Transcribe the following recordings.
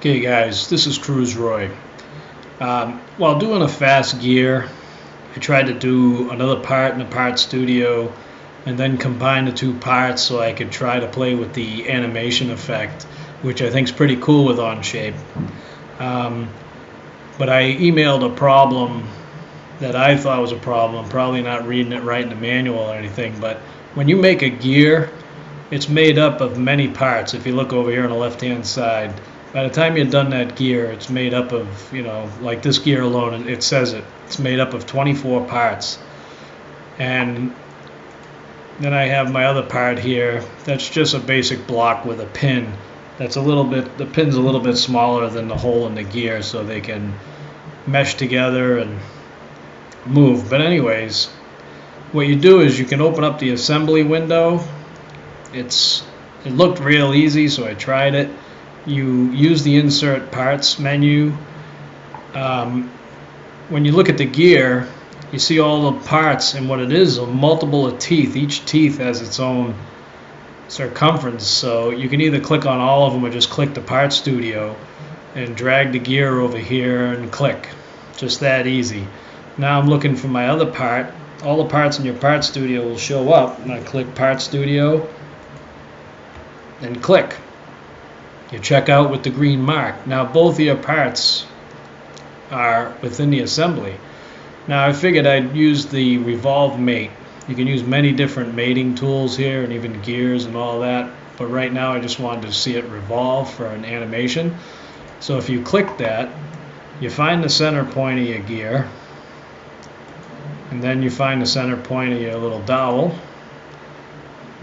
Okay guys, this is Cruise Roy. While doing a fast gear, I tried to do another part in the part studio and then combine the two parts so I could try to play with the animation effect, which I think is pretty cool with Onshape. But I emailed a problem that I thought was a problem. I'm probably not reading it right in the manual or anything, but when you make a gear, it's made up of many parts. If you look over here on the left-hand side, by the time you're done that gear, it's made up of, like this gear alone, it says it's made up of 24 parts. And then I have my other part here, that's just a basic block with a pin. The pin's a little bit smaller than the hole in the gear so they can mesh together and move. But anyways, what you do is you can open up the assembly window. It looked real easy, so I tried it. You use the insert parts menu. When you look at the gear, you see all the parts, and what it is a multiple of teeth. Each teeth has its own circumference, so you can either click on all of them or just click the part studio and drag the gear over here and click. Just that easy. Now I'm looking for my other part. All the parts in your part studio will show up, and I click part studio and click. You check out with the green mark. Now both of your parts are within the assembly. Now I figured I'd use the revolve mate. You can use many different mating tools here and even gears and all that, but right now I just wanted to see it revolve for an animation. So if you click that, you find the center point of your gear, and then you find the center point of your little dowel,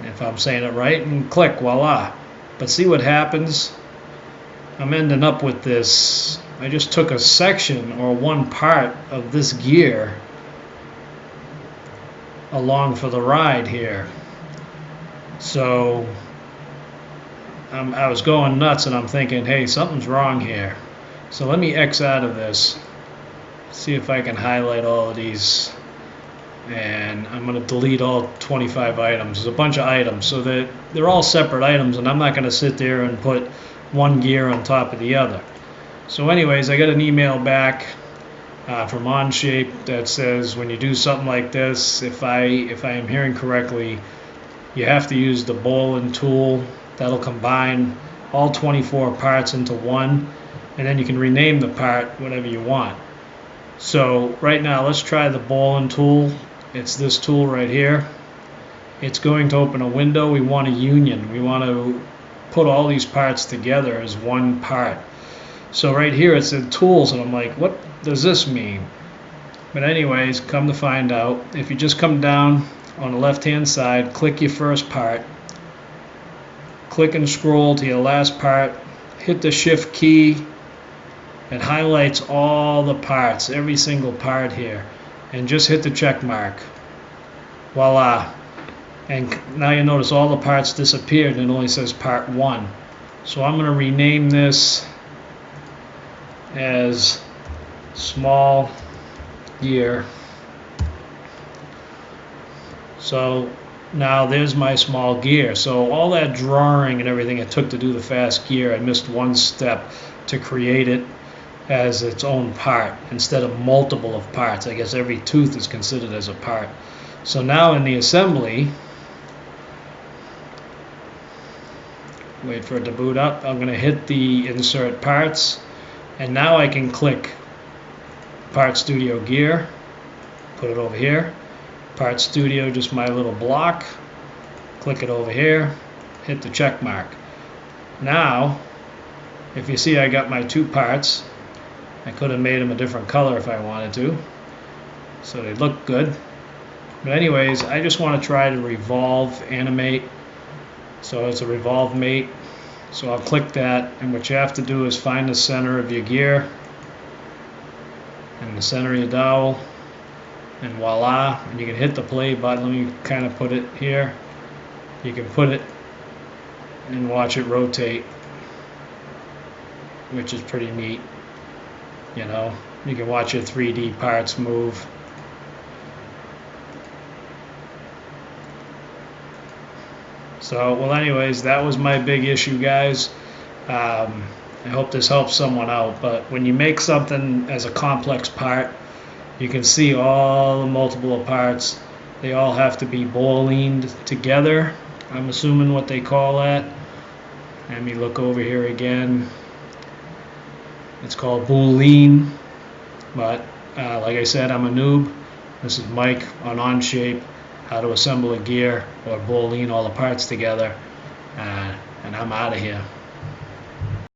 if I'm saying it right, and click, voila. But see what happens? I'm ending up with this. I just took a section or one part of this gear along for the ride here. So I was going nuts, and I'm thinking, hey, something's wrong here. So let me X out of this, see if I can highlight all of these, and I'm going to delete all 25 items. There's a bunch of items, so that they're all separate items, and I'm not going to sit there and put one gear on top of the other. So anyways, I got an email back from Onshape that says when you do something like this, if I am hearing correctly, you have to use the boolean tool. That'll combine all 24 parts into one, and then you can rename the part whatever you want. So right now, let's try the boolean tool. It's this tool right here. It's going to open a window. We want a union. We want to put all these parts together as one part. So right here it said tools, and I'm like, what does this mean? But anyways, come to find out, if you just come down on the left hand side, click your first part, click and scroll to your last part, hit the shift key, it highlights all the parts, every single part here, and just hit the check mark. Voila. And now you notice all the parts disappeared and it only says part 1. So I'm going to rename this as small gear. So now there's my small gear. So all that drawing and everything it took to do the fast gear, I missed one step to create it as its own part instead of multiple of parts. I guess every tooth is considered as a part. So now in the assembly, wait for it to boot up, I'm going to hit the insert parts, and now I can click part studio gear, put it over here, part studio, just my little block, click it over here, hit the check mark. Now if you see, I got my two parts. I could have made them a different color if I wanted to, so they look good. But anyways, I just want to try to revolve animate. So it's a revolve mate. So I'll click that, and what you have to do is find the center of your gear and the center of your dowel, and voila, and you can hit the play button. Let me kind of put it here. You can put it and watch it rotate, which is pretty neat. You know, you can watch your 3D parts move. So, well, anyways, that was my big issue, guys. I hope this helps someone out, but when you make something as a complex part, you can see all the multiple parts. They all have to be booleaned together. I'm assuming what they call that. Let me look over here again. It's called boolean, but like I said, I'm a noob. This is Mike on Onshape, how to assemble a gear or boolean all the parts together, and I'm out of here.